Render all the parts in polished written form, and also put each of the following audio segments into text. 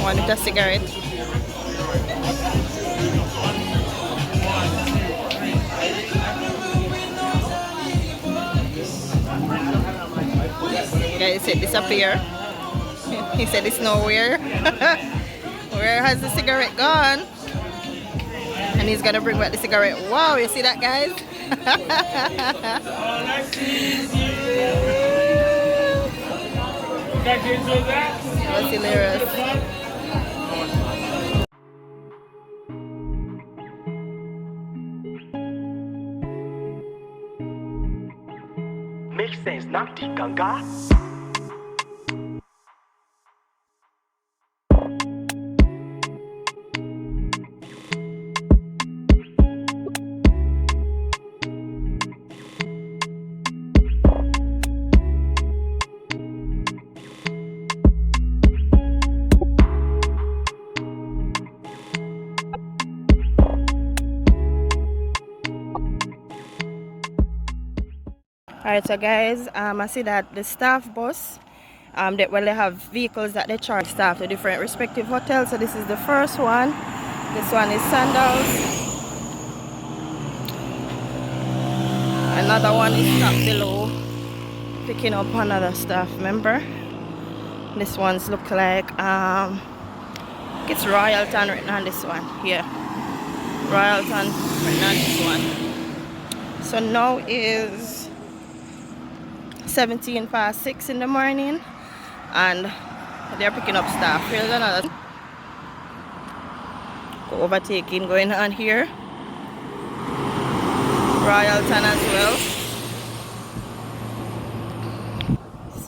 One with a cigarette. Guy said disappear. He said it's nowhere. Where has the cigarette gone? And he's gonna bring back the cigarette. Wow, you see that, guys? That's hilarious. Makes sense, not the ganga. Alright, so guys, I see that the staff bus, they have vehicles that they charge staff to different respective hotels. So this is the first one. This one is Sandals. Another one is stuck below, picking up another staff member. This one's look like it's Royalton written on this one. Yeah, Royalton written on this one. So now is 6:17 in the morning, and they're picking up staff. Here's another overtaking going on here. Royalton as well.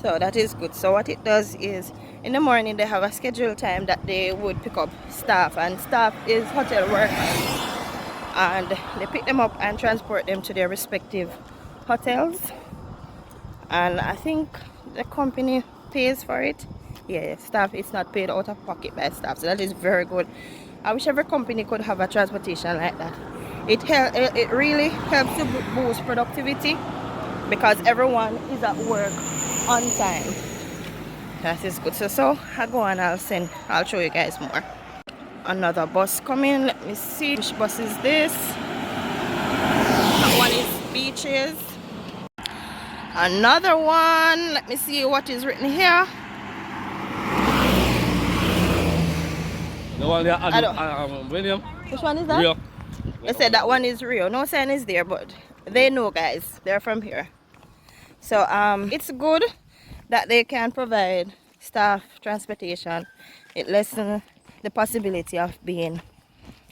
So that is good. So what it does is in the morning they have a scheduled time that they would pick up staff, and staff is hotel workers, and they pick them up and transport them to their respective hotels. And I think the company pays for it. Yeah, staff is not paid out of pocket by staff, so that is very good. I wish every company could have a transportation like that. It really helps to boost productivity because everyone is at work on time. That is good. So I go on, I'll show you guys more. Another bus coming. Let me see which bus is this. That one is Beaches. Another one, let me see what is written here. The one there, William. Which one is that? Rio. They said that one is Rio. No sign is there, but they know, guys. They're from here. So it's good that they can provide staff transportation. It lessens the possibility of being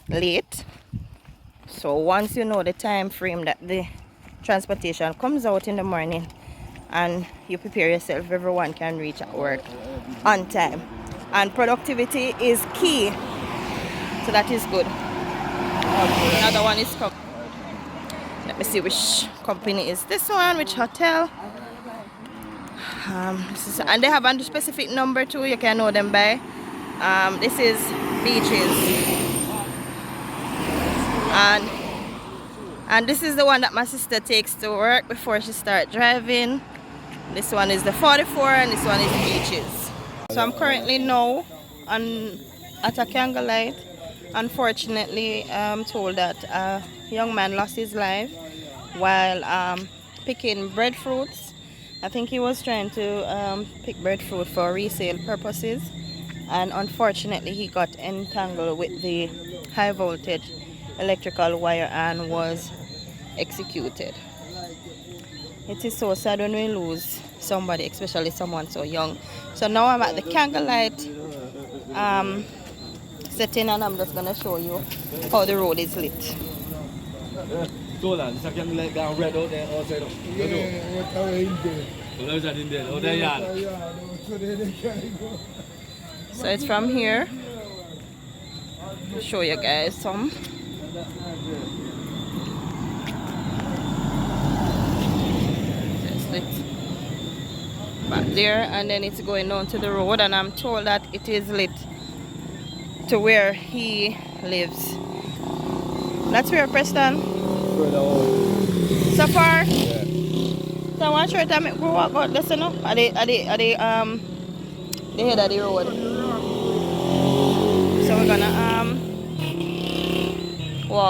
late. So once you know the time frame that the transportation comes out in the morning and you prepare yourself, everyone can reach at work on time, and productivity is key, so that is good. Another one is coming. Let me see which company is this one, which hotel. And they have a specific number too, you can know them by. This is Beaches, and this is the one that my sister takes to work before she starts driving. This one is the 44 and this one is Beaches. So I'm currently now at a Candlelight. Unfortunately, I'm told that a young man lost his life while picking breadfruits. I think he was trying to pick breadfruit for resale purposes, and unfortunately he got entangled with the high voltage electrical wire and was executed. It is so sad when we lose somebody, especially someone so young. So now I'm at the Candlelight setting, and I'm just gonna show you how the road is lit. So that it's a Candlelight down red out there outside. So it's from here. I'll show you guys some. Back there, and then it's going down to the road, and I'm told that it is lit to where he lives. That's where, Preston? So far? Yeah. So I want to show you that I go walk out, listen up. Are they head of the road?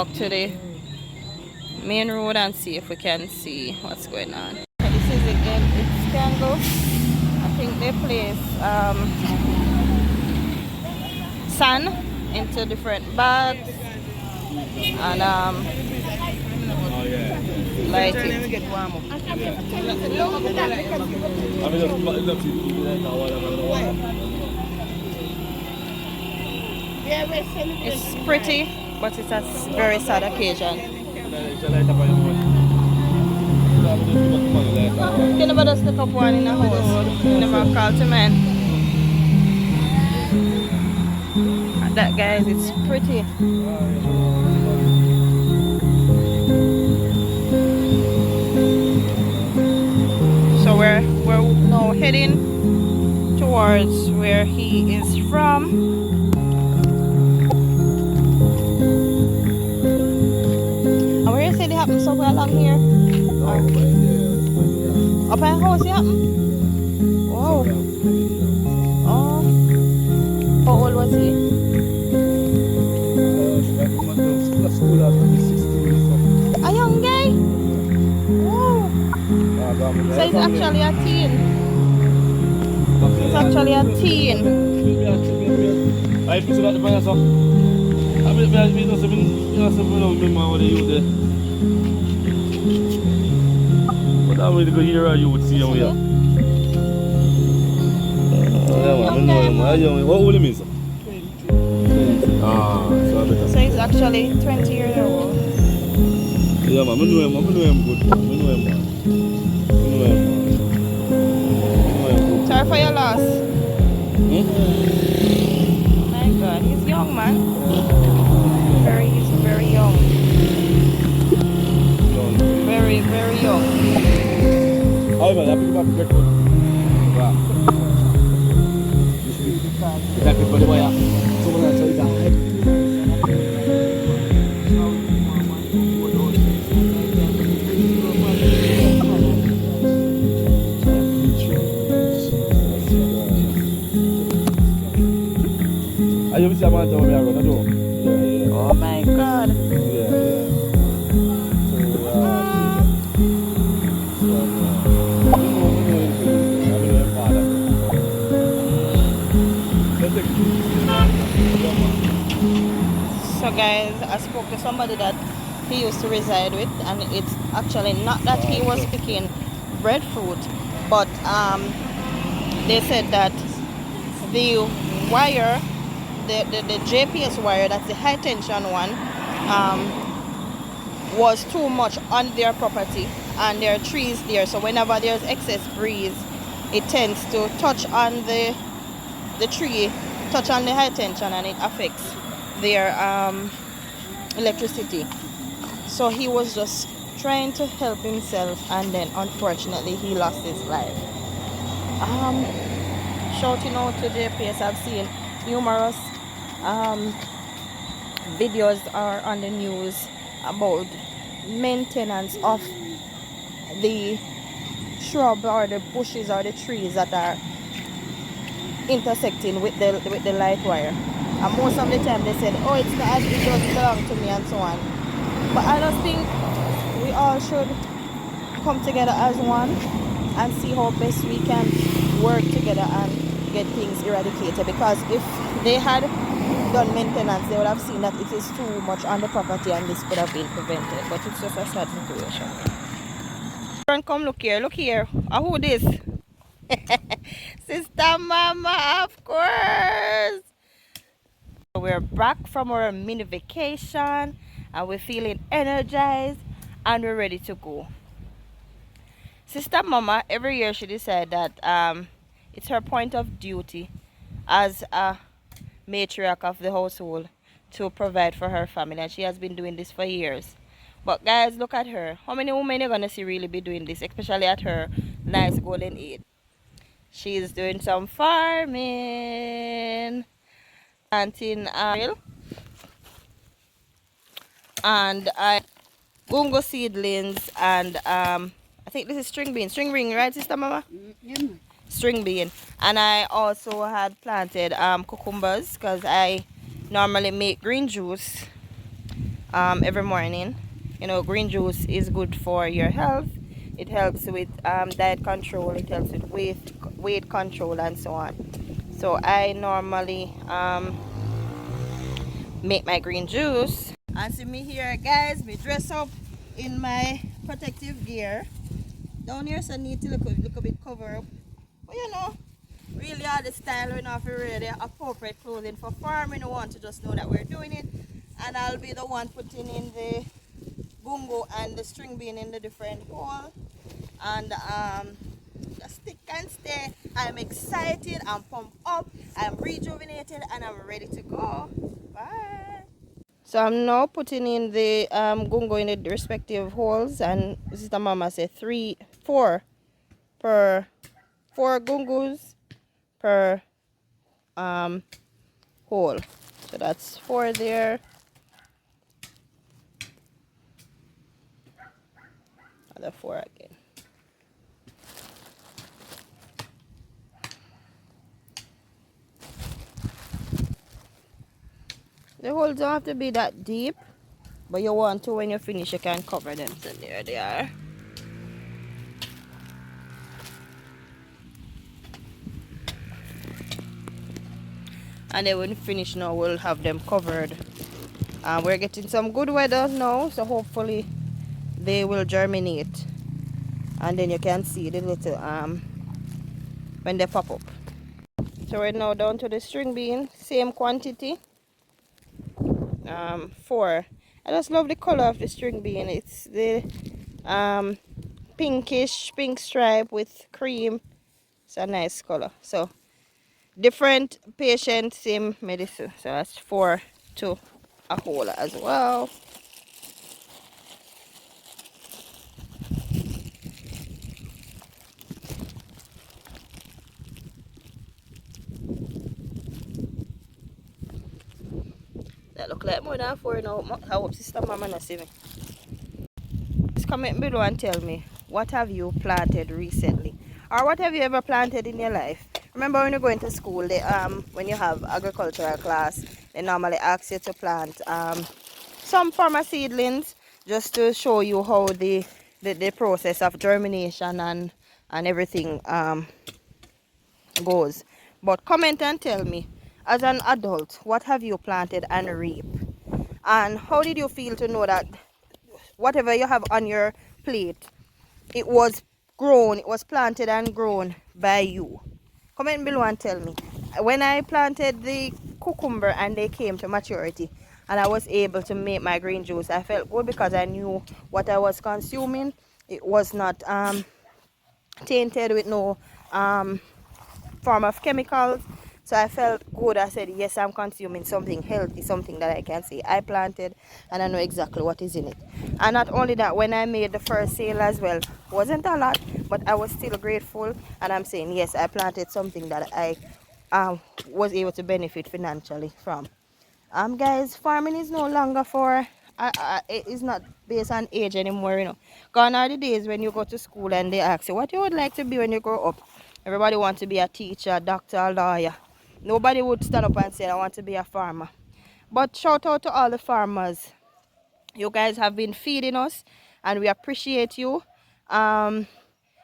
walk to the main road and see if we can see what's going on. This is again, it's Candle. I think they place sand into different bags and light it. It's pretty, but it's a very sad occasion. You never just look up one in the house. You never call to man. And that, guys, it's pretty. So we're now heading towards where he is from. And where you say they happen somewhere along here? Up in the house, yeah? Wow. Oh. How old was he? A young guy? Wow. So he's actually a teen. He's actually a teen. But I really go here, you would see him here. What old him is? So he's actually 20 years old. Yeah, man, I know him good. I know him, man. Sorry for your loss. My God, he's young, man. He's very young. Very, very young. How about that? Pick up the record. Pick up the wire. Someone else is down. You see a man tell me I run a door. Yeah. Oh my God. Yeah. So guys, I spoke to somebody that he used to reside with, and it's actually not that he was picking breadfruit, but they said that the wire, the JPS wire, that's the high tension one, was too much on their property, and there are trees there, so whenever there's excess breeze, it tends to touch on the tree, touch on the high tension, and it affects their electricity. So he was just trying to help himself, and then unfortunately he lost his life. Shouting out to JPS, I've seen numerous videos are on the news about maintenance of the shrub or the bushes or the trees that are intersecting with the light wire, and most of the time they said, oh, it's not, it doesn't belong to me and so on. But I just think we all should come together as one and see how best we can work together and get things eradicated, because if they had done maintenance, they would have seen that it is too much on the property and this could have been prevented. But it's just a sad situation. Come look here. Who this? Sister Mama, of course. We're back from our mini vacation and we're feeling energized and we're ready to go. Sister Mama, every year she decided that it's her point of duty as a matriarch of the household to provide for her family, and she has been doing this for years. But guys, look at her. How many women are gonna see really be doing this, especially at her nice golden age? She's doing some farming, planting oil, and gungo seedlings, and I think this is string bean, right, Sister Mama? Yeah. String bean. And I also had planted cucumbers, because I normally make green juice every morning. You know, green juice is good for your health. It helps with diet control. It helps with weight control and so on. So I normally make my green juice. And see me here, guys. Me dress up in my protective gear. Down here, so need to look a bit cover up. But you know, really all the style we have really appropriate clothing for farming. We want to just know that we're doing it. And I'll be the one putting in the gungo and the string bean in the different hole. And just stick and stay. I'm excited, I'm pumped up, I'm rejuvenated, and I'm ready to go. Bye. So I'm now putting in the gungo in the respective holes, and Sister Mama said four gungus per hole. So that's 4 there. Another 4 again. The holes don't have to be that deep, but you want to, when you finish, you can cover them. So there they are. And then when you finish now, we'll have them covered. We're getting some good weather now, so hopefully they will germinate. And then you can see the little when they pop up. So we're now down to the string bean, same quantity. 4. I just love the color of the string bean. It's the pinkish pink stripe with cream. It's a nice color. So different patient, same medicine. So that's 4 to a hole as well. That look like more than 4 now. I hope Sister Mama not see me. Just comment below and tell me, what have you planted recently? Or what have you ever planted in your life? Remember when you're going to school, they, when you have agricultural class, they normally ask you to plant some farmer seedlings, just to show you how the process of germination and everything goes. But comment and tell me, as an adult, what have you planted and reaped? And how did you feel to know that whatever you have on your plate, it was grown, it was planted and grown by you? Comment below and tell me. When I planted the cucumber and they came to maturity and I was able to make my green juice, I felt good because I knew what I was consuming. It was not tainted with no form of chemicals. So I felt good. I said, yes, I'm consuming something healthy, something that I can say I planted and I know exactly what is in it. And not only that, when I made the first sale as well, wasn't a lot, but I was still grateful. And I'm saying, yes, I planted something that I was able to benefit financially from. Guys, farming is no longer for it is not based on age anymore, you know. Gone are the days when you go to school and they ask you what you would like to be when you grow up. Everybody wants to be a teacher, doctor, lawyer. Nobody would stand up and say I want to be a farmer. But shout out to all the farmers. You guys have been feeding us and we appreciate you.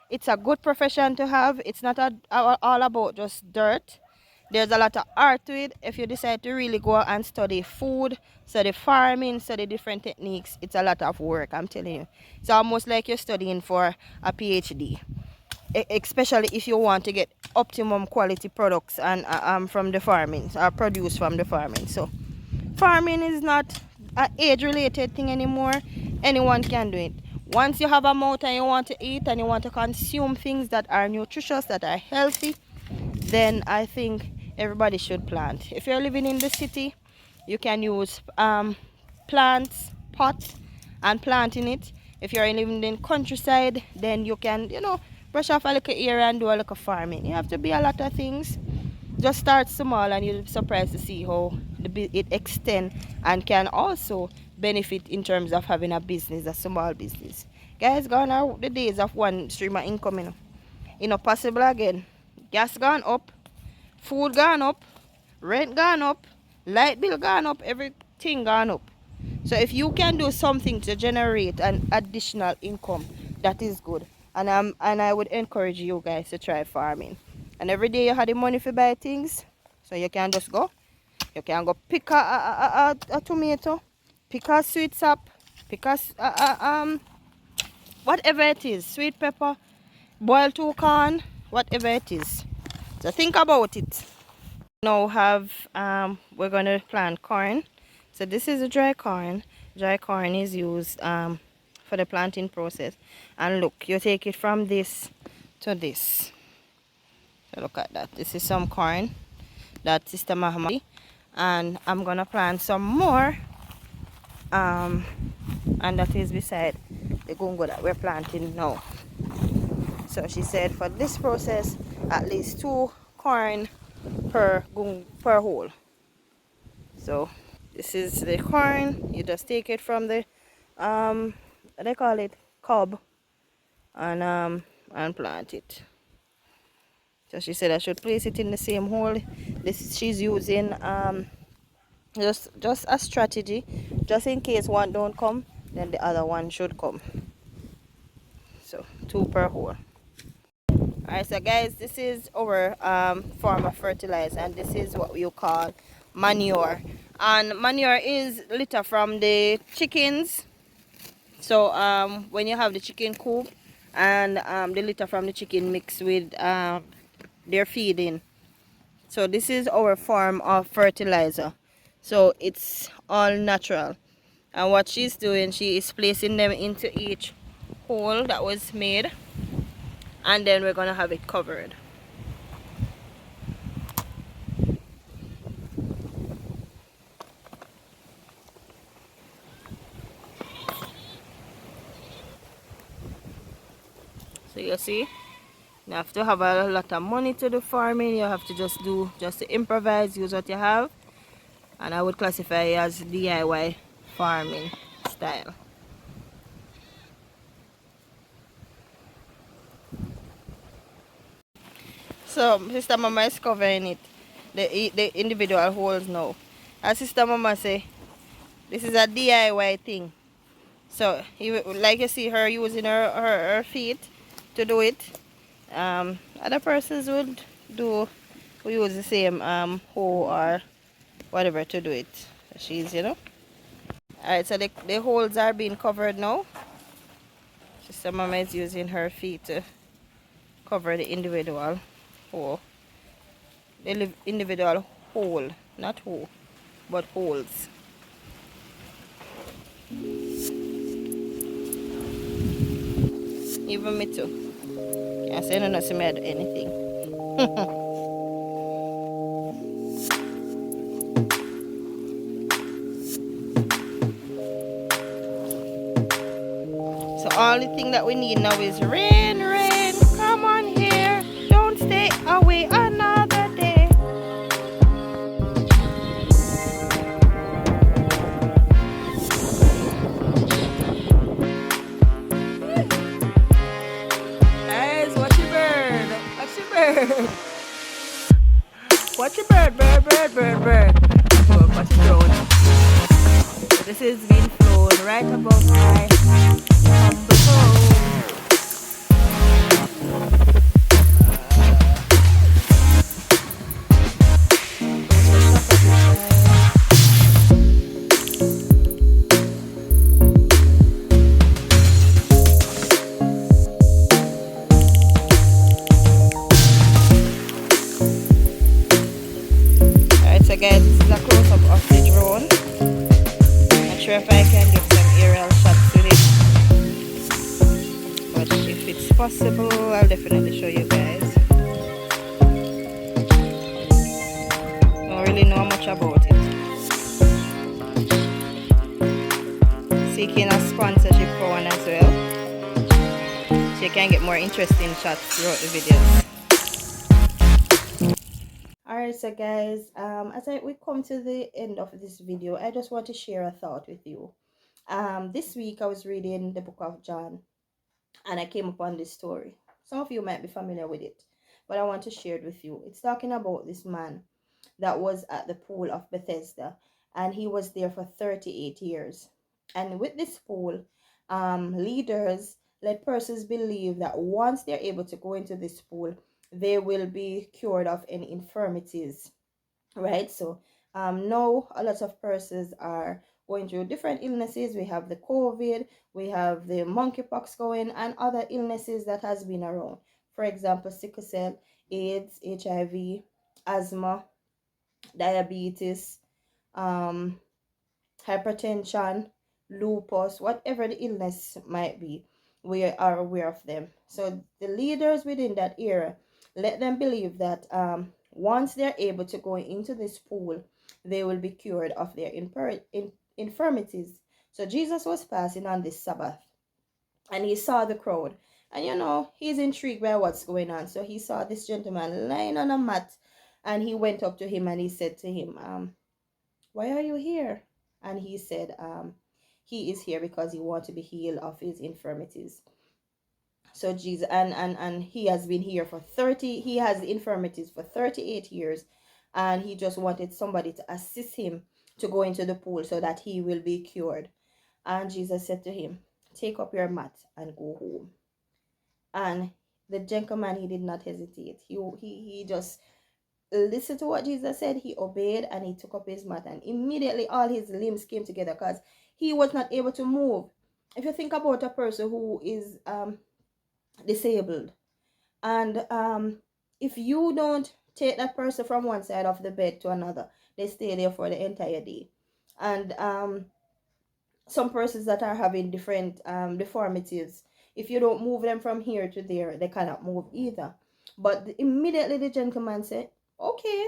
It's a good profession to have. It's not all about just dirt. There's a lot of art to it. If you decide to really go and study food, study farming, study different techniques, it's a lot of work, I'm telling you. It's almost like you're studying for a PhD, especially if you want to get optimum quality products and from the farming, or produce from the farming. So farming is not an age-related thing anymore. Anyone can do it. Once you have a mouth and you want to eat and you want to consume things that are nutritious, that are healthy, then I think everybody should plant. If you're living in the city, you can use plants, pots, and plant in it. If you're living in countryside, then you can, you know, brush off a little area and do a little farming. You have to be a lot of things. Just start small and you'll be surprised to see how it extend and can also benefit in terms of having a business, a small business. Guys, gone are the days of one stream of income, you know. It's not possible again. Gas gone up, food gone up, rent gone up, light bill gone up, everything gone up. So if you can do something to generate an additional income, that is good. And I would encourage you guys to try farming. And every day you have the money for buy things, so you can just go. You can go pick a tomato, pick a sweet sap, pick whatever it is, sweet pepper, boil 2 corn, whatever it is. So think about it. Now we're gonna plant corn. So this is a dry corn. Dry corn is used for the planting process. And look, you take it from this to this. So look at that. This is some corn that Sister Mahamadi, and I'm gonna plant some more. And that is beside the gungo that we're planting now. So she said for this process, at least 2 corn per hole. So this is the corn. You just take it from the what they call it, cob, and plant it. So she said I should place it in the same hole. She's using just a strategy, just in case one don't come, then the other one should come. So 2 per hole. Alright, so guys, this is our form of fertilizer, and this is what you call manure. And manure is litter from the chickens. So when you have the chicken coop and the litter from the chicken mixed with their feeding. So this is our form of fertilizer. So it's all natural. And what she's doing, she is placing them into each hole that was made, and then we're gonna have it covered. So you see, you have to have a lot of money to do farming. You have to just to improvise, use what you have. And I would classify it as DIY farming style. So Sister Mama is covering it, the individual holes now. As Sister Mama say, this is a DIY thing. So like you see her using her feet to do it. Other persons would use the same hoe or whatever to do it. She's, Alright, so the holes are being covered now. Sister Mama is using her feet to cover the individual hole. The individual hole, not hole, but holes. Even me too. Can't say no see me do anything. So all the thing that we need now is rain, rain, come on here. Don't stay away another day. Guys, watch your bird. Watch your bird. Watch your bird, bird, bird, bird, bird. Look, watch your drone. This is being flown right above my humble home. Alright, so guys, this is a close-up of the drone. Not sure if I can get some aerial shots with it, but if it's possible, I'll definitely show you guys. Don't really know much about it. Seeking a sponsorship for one as well, so you can get more interesting shots throughout the videos. Alright, so guys, we come to the end of this video, I just want to share a thought with you. This week I was reading the book of John, and I came upon this story. Some of you might be familiar with it, but I want to share it with you. It's talking about this man that was at the pool of Bethesda, and he was there for 38 years. And with this pool, leaders let persons believe that once they're able to go into this pool, they will be cured of any infirmities, right? So now a lot of persons are going through different illnesses. We have the COVID, we have the monkeypox going, and other illnesses that has been around. For example, sickle cell, AIDS, HIV, asthma, diabetes, um, hypertension, lupus, whatever the illness might be, we are aware of them. So the leaders within that era, let them believe that once they're able to go into this pool, they will be cured of their infirmities. So Jesus was passing on this Sabbath, and he saw the crowd. And he's intrigued by what's going on. So he saw this gentleman lying on a mat, and he went up to him and he said to him, why are you here? And he said, he is here because he wants to be healed of his infirmities. So Jesus, and he has been here for 30, he has infirmities for 38 years, and he just wanted somebody to assist him to go into the pool so that he will be cured. And Jesus said to him, take up your mat and go home. And the gentleman, he did not hesitate. He just listened to what Jesus said. He obeyed and he took up his mat, and immediately all his limbs came together because he was not able to move. If you think about a person who is disabled, and if you don't take that person from one side of the bed to another, they stay there for the entire day. And some persons that are having different deformities, if you don't move them from here to there, they cannot move either. But immediately the gentleman said, okay,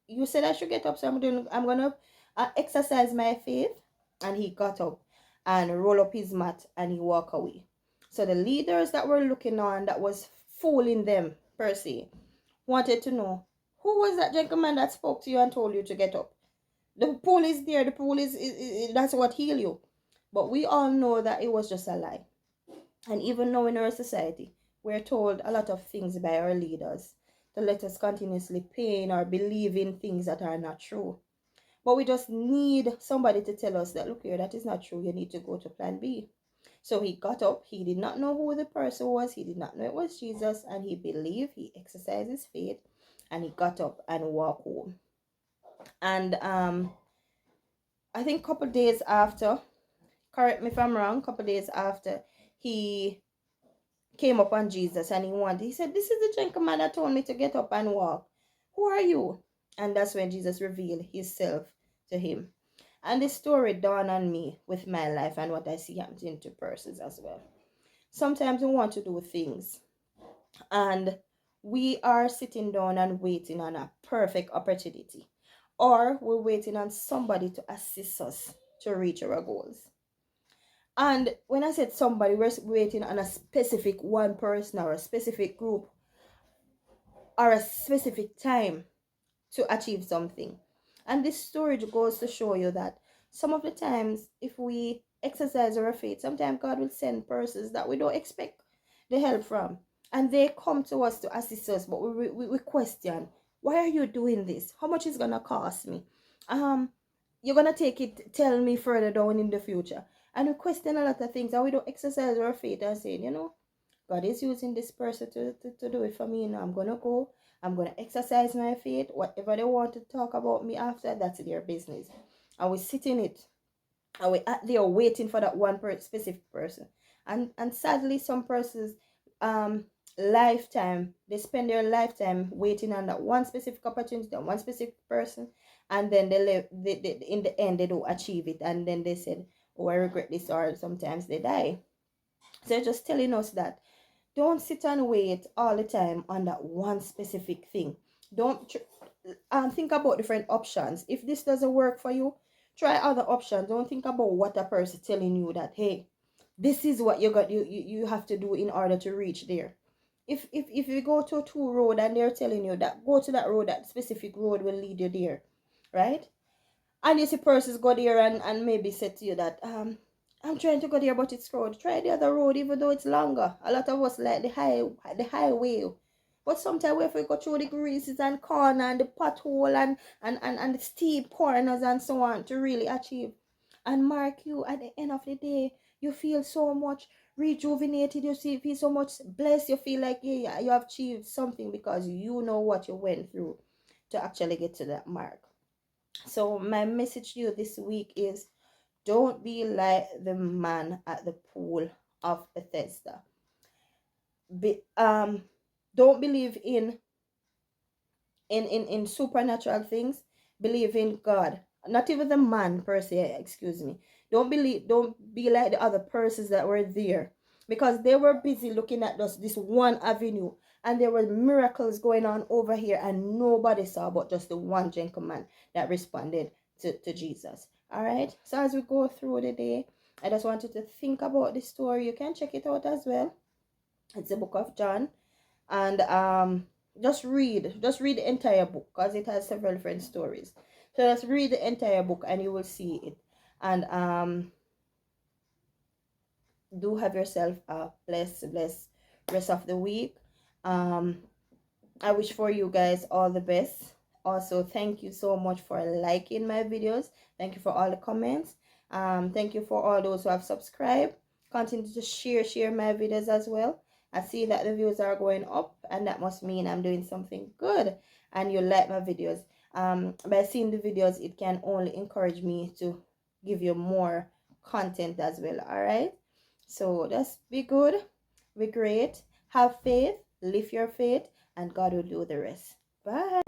you said I should get up, so I'm gonna exercise my faith. And he got up and roll up his mat and he walked away. So the leaders that were looking on, that was fooling them per se, wanted to know, who was that gentleman that spoke to you and told you to get up? The pool is there. The pool is that's what healed you. But we all know that it was just a lie. And even now in our society, we're told a lot of things by our leaders to let us continuously pain or believe in things that are not true. But we just need somebody to tell us that, look here, that is not true. You need to go to plan B. So he got up. He did not know who the person was. He did not know it was Jesus. And he believed, he exercised his faith, and he got up and walked home. And I think a couple days after, correct me if I'm wrong, a couple days after, he came upon Jesus and he said, this is the gentleman that told me to get up and walk. Who are you? And that's when Jesus revealed himself to him. And this story dawned on me with my life and what I see happening to persons as well. Sometimes we want to do things and we are sitting down and waiting on a perfect opportunity, or we're waiting on somebody to assist us to reach our goals. And when I said somebody, we're waiting on a specific one person or a specific group or a specific time to achieve something. And this story goes to show you that some of the times, if we exercise our faith, sometimes God will send persons that we don't expect the help from. And they come to us to assist us, but we question, why are you doing this? How much is going to cost me? You're going to take it, tell me further down in the future. And we question a lot of things, and we don't exercise our faith and say, God is using this person to do it for me. I'm going to go. I'm going to exercise my faith. Whatever they want to talk about me after, that's their business. And we sit in it. And we at there waiting for that one specific person. And sadly, some persons, lifetime, they spend their lifetime waiting on that one specific opportunity, that one specific person. And then they in the end, they don't achieve it. And then they said, oh, I regret this, or sometimes they die. So just telling us that don't sit and wait all the time on that one specific thing. Don't think about different options. If this doesn't work for you, try other options. Don't think about what a person telling you that, hey, this is what you have to do in order to reach there. If you go to a tour road and they're telling you that go to that road, that specific road will lead you there, right? And you see persons go there and maybe say to you that I'm trying to go there but it's road. Try the other road even though it's longer. A lot of us like the highway. But sometimes if we go through the greases and corner and the pothole and the steep corners and so on to really achieve. and mark you at the end of the day. You feel so much rejuvenated, feel so much blessed, you feel like, yeah, you have achieved something because you know what you went through to actually get to that mark. So my message to you this week is, don't be like the man at the pool of Bethesda. Don't believe in supernatural things. Believe in God. Not even the man per se, excuse me. Don't be like the other persons that were there, because they were busy looking at this one avenue, and there were miracles going on over here, and nobody saw but just the one gentleman that responded to Jesus. All right, so as we go through the day, I just want you to think about the story. You can check it out as well. It's the book of John. And just read the entire book, because it has several different stories. So just read the entire book and you will see it. And do have yourself a blessed rest of the week. I wish for you guys all the best. Also, thank you so much for liking my videos. Thank you for all the comments. Thank you for all those who have subscribed. Continue to share my videos as well. I see that the views are going up, and that must mean I'm doing something good and you like my videos. By seeing the videos, it can only encourage me to give you more content as well. All right, so just be good, be great, have faith, live your faith, and God will do the rest. Bye.